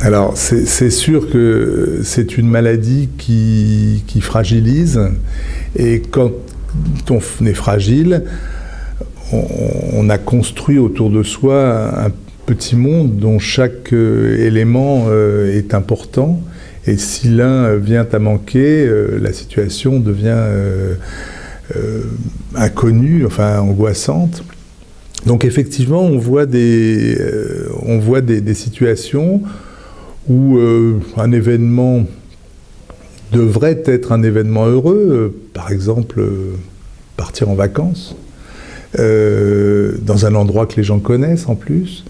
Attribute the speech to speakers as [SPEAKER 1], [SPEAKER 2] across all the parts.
[SPEAKER 1] Alors, c'est sûr que c'est une maladie qui fragilise, et quand on est fragile, on a construit autour de soi un petit monde dont chaque élément est important, et si l'un vient à manquer, la situation devient inconnue, enfin angoissante. Donc effectivement, on voit des situations où un événement devrait être un événement heureux, par exemple partir en vacances, dans un endroit que les gens connaissent en plus,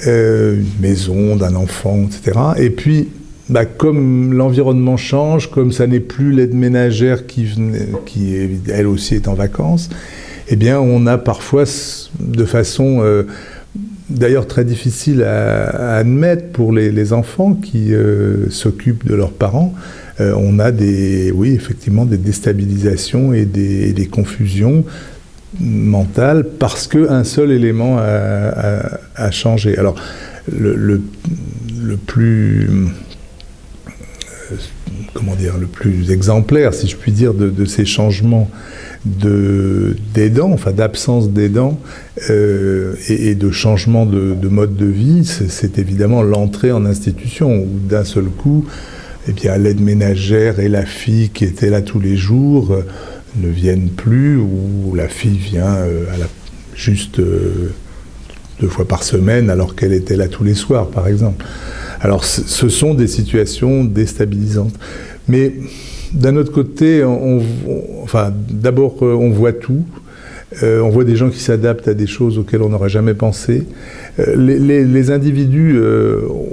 [SPEAKER 1] une maison d'un enfant, etc. Et puis, comme l'environnement change, comme ça n'est plus l'aide ménagère qui elle aussi est en vacances, eh bien on a parfois, de façon d'ailleurs très difficile à admettre pour les enfants qui s'occupent de leurs parents, on a effectivement des déstabilisations et des confusions mentales parce qu'un seul élément a changé. Alors le plus le plus exemplaire, si je puis dire, de ces changements d'aidants, enfin d'absence d'aidants et de changement de mode de vie, c'est évidemment l'entrée en institution, où d'un seul coup, eh bien, l'aide ménagère et la fille qui étaient là tous les jours ne viennent plus, ou la fille vient juste 2 fois par semaine alors qu'elle était là tous les soirs, par exemple. Alors ce sont des situations déstabilisantes. Mais d'un autre côté, d'abord on voit tout. On voit des gens qui s'adaptent à des choses auxquelles on n'aurait jamais pensé. Les individus,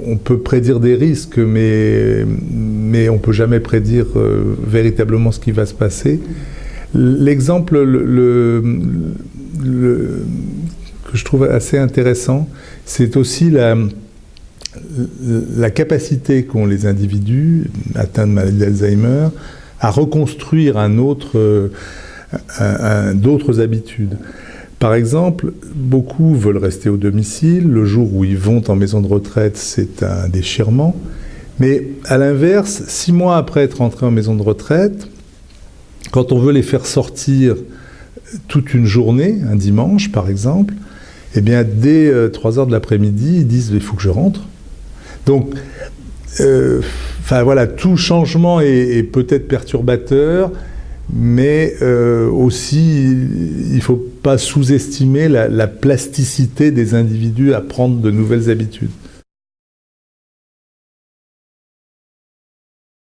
[SPEAKER 1] on peut prédire des risques, mais on ne peut jamais prédire véritablement ce qui va se passer. L'exemple que je trouve assez intéressant, c'est aussi la capacité qu'ont les individus atteints de maladie d'Alzheimer à reconstruire d'autres habitudes. Par exemple, beaucoup veulent rester au domicile. Le jour où ils vont en maison de retraite, c'est un déchirement. Mais à l'inverse, 6 mois après être rentrés en maison de retraite, quand on veut les faire sortir toute une journée, un dimanche par exemple, eh bien dès 3 heures de l'après-midi, ils disent « il faut que je rentre ». Donc, tout changement est peut-être perturbateur, mais aussi, il ne faut pas sous-estimer la plasticité des individus à prendre de nouvelles habitudes.